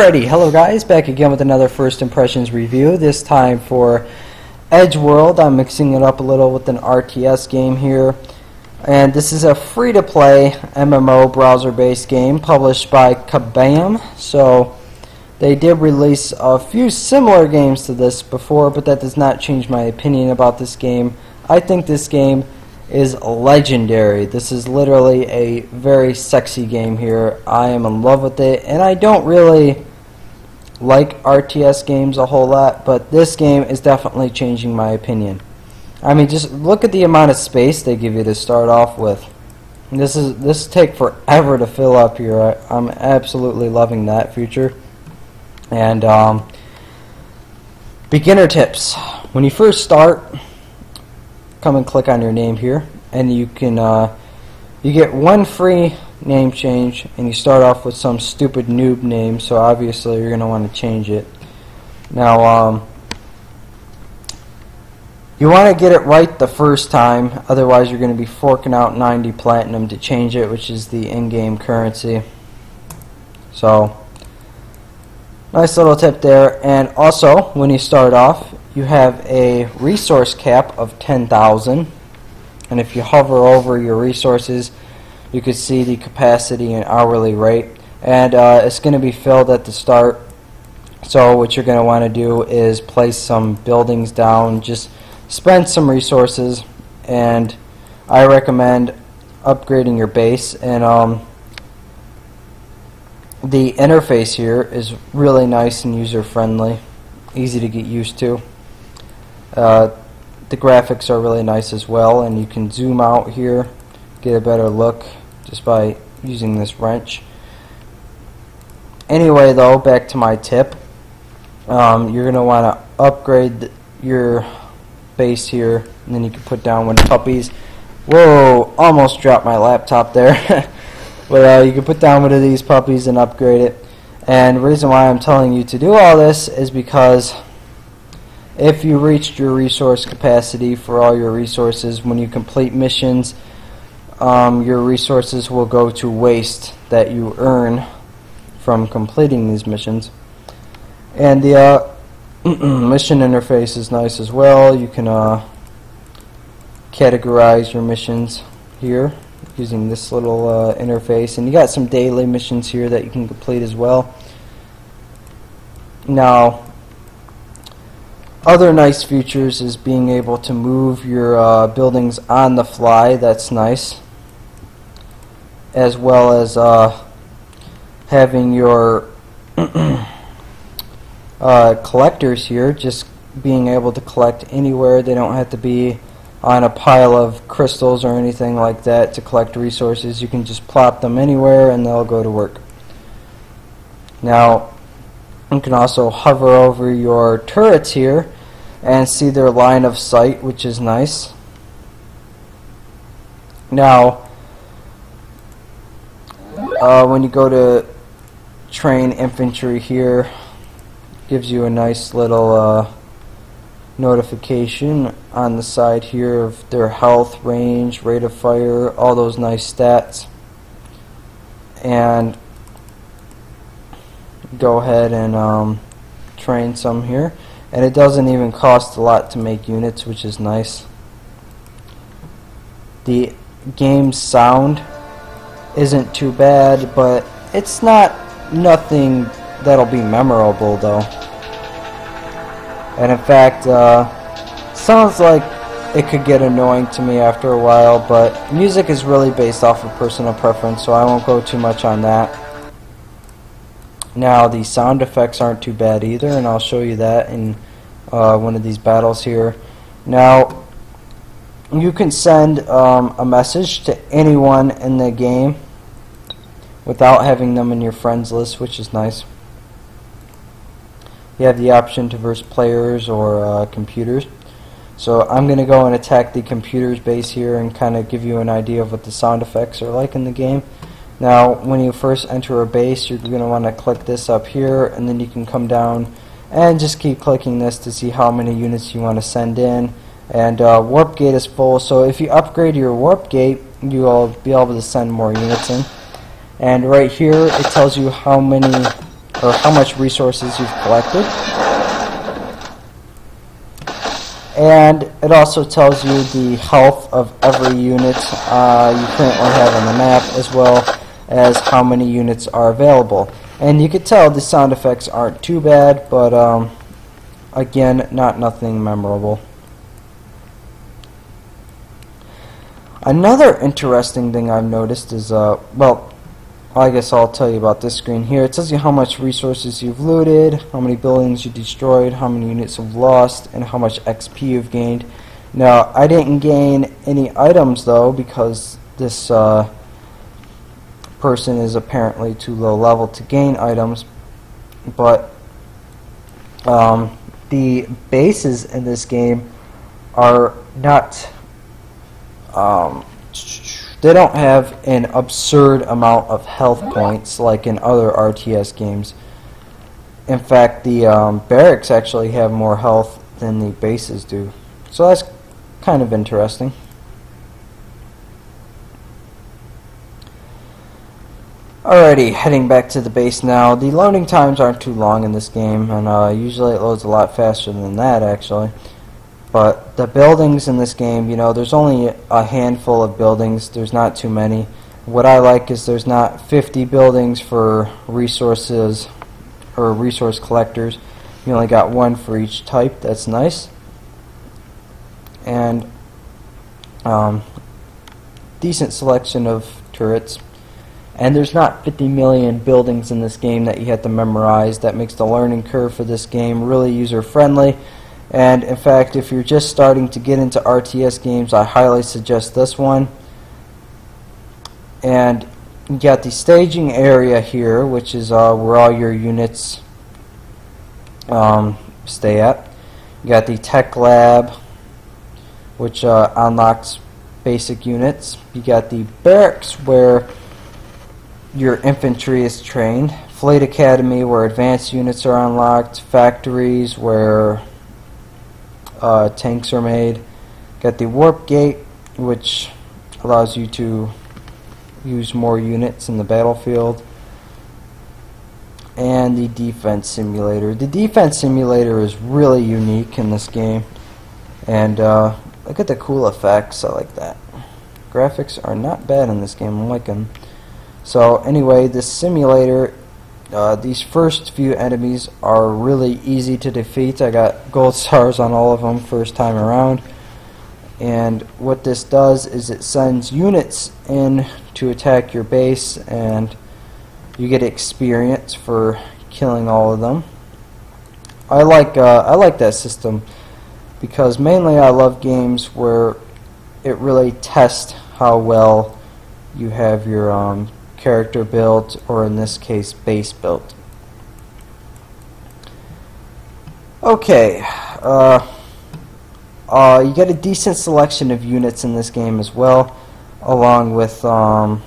Alrighty, hello guys, back again with another First Impressions review, this time for EdgeWorld. I'm mixing it up a little with an RTS game here. And this is a free-to-play MMO browser-based game published by Kabam. So they did release a few similar games to this before, but that does not change my opinion about this game. I think this game is legendary. This is literally a very sexy game here. I am in love with it, and I don't really like RTS games a whole lot, but this game is definitely changing my opinion. I mean, just look at the amount of space they give you to start off with. This take forever to fill up here. I'm absolutely loving that feature. And beginner tips: when you first start, come and click on your name here, and you can you get one free name change, and you start off with some stupid noob name, so obviously you're going to want to change it. Now you want to get it right the first time, otherwise you're going to be forking out 90 platinum to change it, which is the in-game currency. So nice little tip there. And also, when you start off, you have a resource cap of 10,000, and if you hover over your resources, you can see the capacity and hourly rate, and it's going to be filled at the start. So what you're going to want to do is place some buildings down, just spend some resources, and I recommend upgrading your base. And the interface here is really nice and user-friendly, easy to get used to. The graphics are really nice as well, and you can zoom out here, get a better look just by using this wrench. Anyway though, back to my tip. You're going to want to upgrade your base here, and then you can put down one of the puppies. Whoa, almost dropped my laptop there. But you can put down one of these puppies and upgrade it. And the reason why I'm telling you to do all this is because if you reached your resource capacity for all your resources, when you complete missions, your resources will go to waste that you earn from completing these missions. And the mission interface is nice as well. You can categorize your missions here using this little interface, and you got some daily missions here that you can complete as well. Now, other nice features is being able to move your buildings on the fly. That's nice, as well as having your collectors here, just being able to collect anywhere. They don't have to be on a pile of crystals or anything like that to collect resources. You can just plop them anywhere and they'll go to work. Now, you can also hover over your turrets here and see their line of sight, which is nice. Now, when you go to train infantry here, gives you a nice little notification on the side here of their health, range, rate of fire, all those nice stats. And go ahead and train some here, and it doesn't even cost a lot to make units, which is nice. The game's sound isn't too bad, but it's nothing that'll be memorable though. And in fact, sounds like it could get annoying to me after a while, but music is really based off of personal preference, so I won't go too much on that. Now, the sound effects aren't too bad either, and I'll show you that in one of these battles here. Now, you can send a message to anyone in the game without having them in your friends list, which is nice. You have the option to verse players or computers. So I'm going to go and attack the computer's base here and kind of give you an idea of what the sound effects are like in the game. Now, when you first enter a base, you're going to want to click this up here, and then you can come down and just keep clicking this to see how many units you want to send in. And warp gate is full, so if you upgrade your warp gate, you'll be able to send more units in. And right here, it tells you how many or how much resources you've collected. And it also tells you the health of every unit you currently have on the map, as well as how many units are available. And you can tell the sound effects aren't too bad, but again, nothing memorable. Another interesting thing I've noticed is, well, I guess I'll tell you about this screen here. It tells you how much resources you've looted, how many buildings you destroyed, how many units you've lost, and how much XP you've gained. Now, I didn't gain any items though, because this person is apparently too low level to gain items. But the bases in this game are not they don't have an absurd amount of health points like in other RTS games. In fact, the barracks actually have more health than the bases do. So that's kind of interesting. Alrighty, heading back to the base now. The loading times aren't too long in this game, and usually it loads a lot faster than that actually. But the buildings in this game, you know, there's only a handful of buildings. There's not too many. What I like is there's not 50 buildings for resources or resource collectors. You only got one for each type. That's nice. And decent selection of turrets. And there's not 50 million buildings in this game that you have to memorize. That makes the learning curve for this game really user-friendly. And in fact, if you're just starting to get into RTS games, I highly suggest this one. And you got the staging area here, which is where all your units stay at. You got the tech lab, which unlocks basic units. You got the barracks, where your infantry is trained. Fleet academy, where advanced units are unlocked. Factories, where tanks are made. Got the warp gate, which allows you to use more units in the battlefield. And the defense simulator. The defense simulator is really unique in this game. And look at the cool effects. I like that. Graphics are not bad in this game. I'm liking them. So anyway, this simulator, these first few enemies are really easy to defeat. I got gold stars on all of them first time around. And what this does is it sends units in to attack your base, and you get experience for killing all of them. I like that system because mainly I love games where it really tests how well you have your character built, or in this case base built. Okay, you get a decent selection of units in this game as well, along with you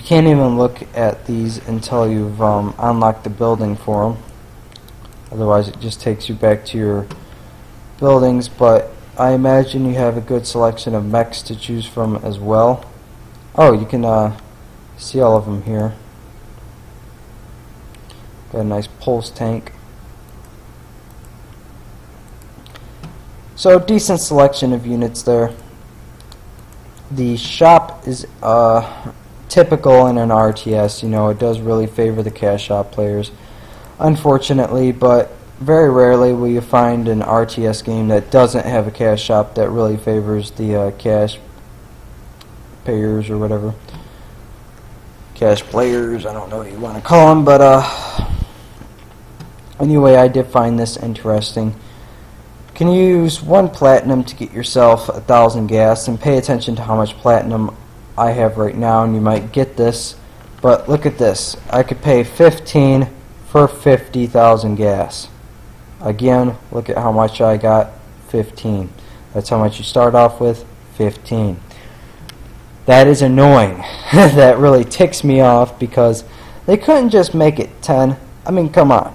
can't even look at these until you've unlocked the building for them, otherwise it just takes you back to your buildings. But I imagine you have a good selection of mechs to choose from as well. Oh, you can see all of them here. Got a nice pulse tank. So decent selection of units there. The shop is typical in an RTS. You know, it does really favor the cash shop players, unfortunately, but very rarely will you find an RTS game that doesn't have a cash shop that really favors the cash payers or whatever. Cash players, I don't know what you want to call them, but anyway, I did find this interesting. You can use 1 platinum to get yourself 1,000 gas, and pay attention to how much platinum I have right now, and you might get this, but look at this. I could pay 15 for 50,000 gas. Again, look at how much I got, 15. That's how much you start off with, 15. That is annoying. That really ticks me off because they couldn't just make it 10. I mean, come on.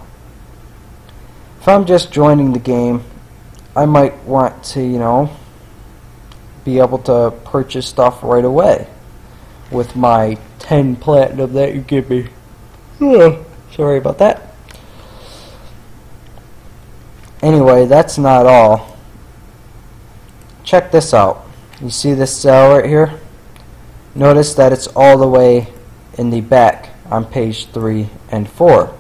If I'm just joining the game, I might want to, you know, be able to purchase stuff right away. with my 10 platinum that you give me. Ugh, sorry about that. Anyway, that's not all. Check this out. You see this cell right here? Notice that it's all the way in the back on page 3 and 4.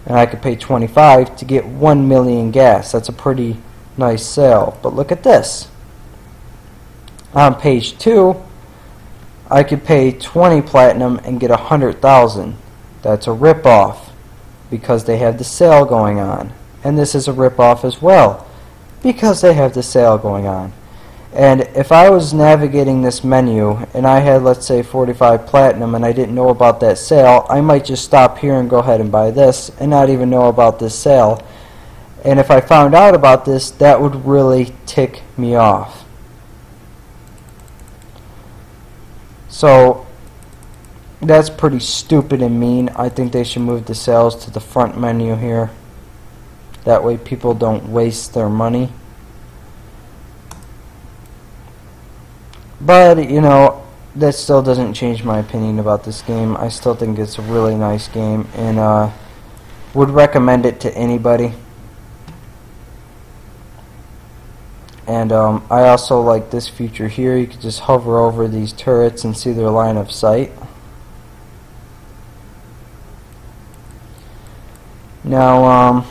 And I could pay 25 to get 1 million gas. That's a pretty nice sale. But look at this. On page 2, I could pay 20 platinum and get 100,000. That's a rip-off because they have the sale going on. And this is a rip-off as well because they have the sale going on. And if I was navigating this menu and I had, let's say, 45 platinum and I didn't know about that sale, I might just stop here and go ahead and buy this and not even know about this sale. And if I found out about this, that would really tick me off. So that's pretty stupid and mean. I think they should move the sales to the front menu here. That way people don't waste their money. But, you know, that still doesn't change my opinion about this game. I still think it's a really nice game and would recommend it to anybody. And I also like this feature here. You can just hover over these turrets and see their line of sight. Now,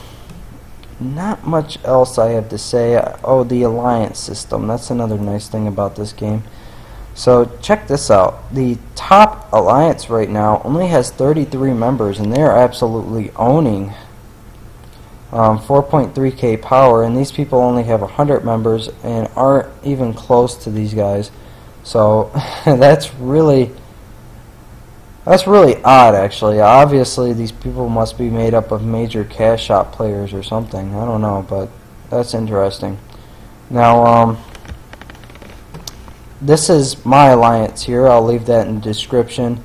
not much else I have to say. Oh, the alliance system. That's another nice thing about this game. So check this out. The top alliance right now only has 33 members, and they're absolutely owning 4.3k power, and these people only have 100 members and aren't even close to these guys. So that's really odd, actually. Obviously these people must be made up of major cash shop players or something. I don't know, but that's interesting. Now this is my alliance here. I'll leave that in the description.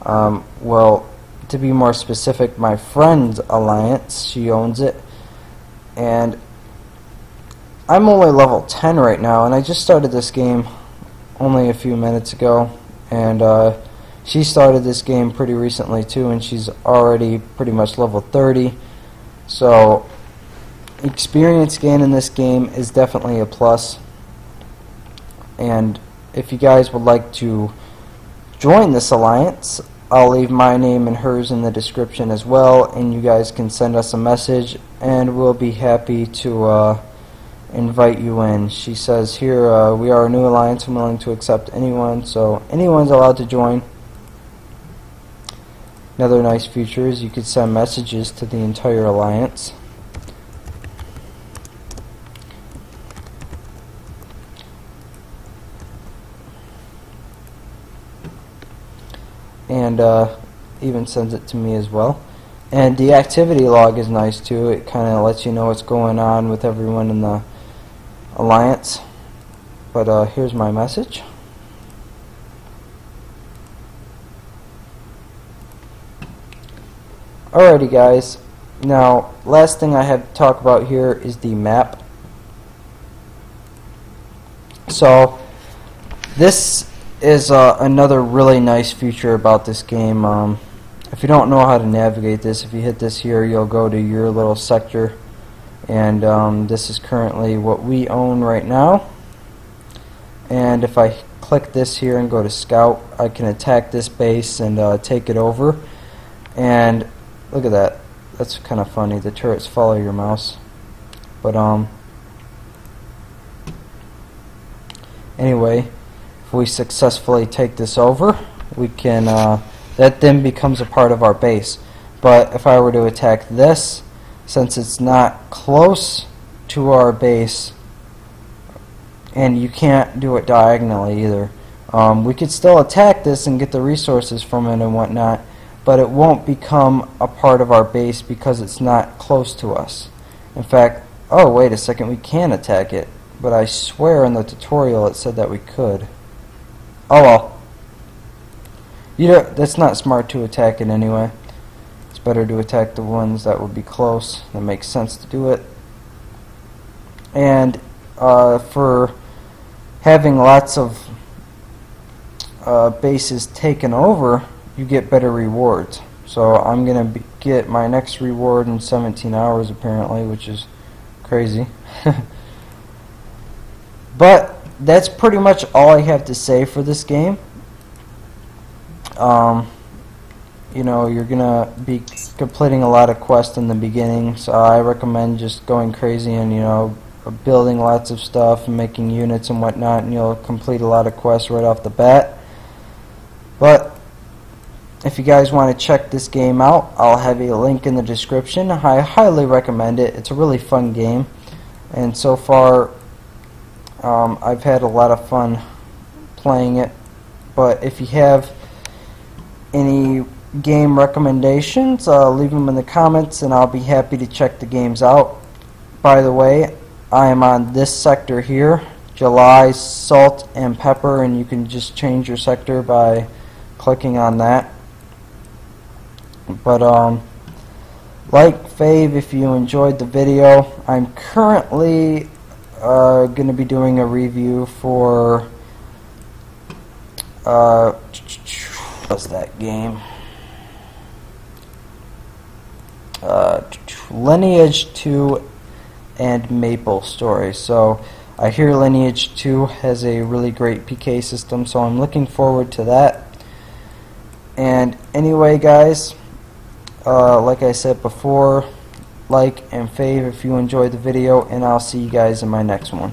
Well, to be more specific, my friend's alliance, she owns it, and I'm only level 10 right now, and I just started this game only a few minutes ago, and she started this game pretty recently too, and she's already pretty much level 30. So experience gain in this game is definitely a plus. And if you guys would like to join this alliance, I'll leave my name and hers in the description as well, and you guys can send us a message and we'll be happy to invite you in. She says here, we are a new alliance and willing to accept anyone, so anyone's allowed to join. Another nice feature is you could send messages to the entire alliance. And even sends it to me as well. And the activity log is nice too. It kind of lets you know what's going on with everyone in the alliance. But here's my message. Alrighty guys, now last thing I have to talk about here is the map. So this is another really nice feature about this game. If you don't know how to navigate this, if you hit this here, you'll go to your little sector, and this is currently what we own right now. And if I click this here and go to scout, I can attack this base and take it over. And look at that, that's kind of funny, the turrets follow your mouse. But anyway, if we successfully take this over, we can that then becomes a part of our base. But if I were to attack this, since it's not close to our base, and you can't do it diagonally either, we could still attack this and get the resources from it and whatnot, but it won't become a part of our base because it's not close to us. In fact, oh wait a second, we can attack it, but I swear in the tutorial it said that we could. Oh well. That's not smart to attack it anyway. It's better to attack the ones that would be close. That makes sense to do it. And for having lots of base is taken over, you get better rewards. So I'm going to get my next reward in 17 hours apparently, which is crazy. But that's pretty much all I have to say for this game. You know, you're going to be completing a lot of quests in the beginning, so I recommend just going crazy and, you know, building lots of stuff and making units and whatnot, and you'll complete a lot of quests right off the bat. But if you guys want to check this game out, I'll have a link in the description. I highly recommend it. It's a really fun game, and so far I've had a lot of fun playing it. But if you have any game recommendations, leave them in the comments and I'll be happy to check the games out. By the way, I am on this sector here, July, Salt and Pepper, and you can just change your sector by clicking on that. But like, fave if you enjoyed the video. I'm currently going to be doing a review for what's that game? Lineage 2 and Maple Story. So I hear Lineage 2 has a really great PK system, so I'm looking forward to that. And anyway, guys, like I said before, like and fave if you enjoyed the video, and I'll see you guys in my next one.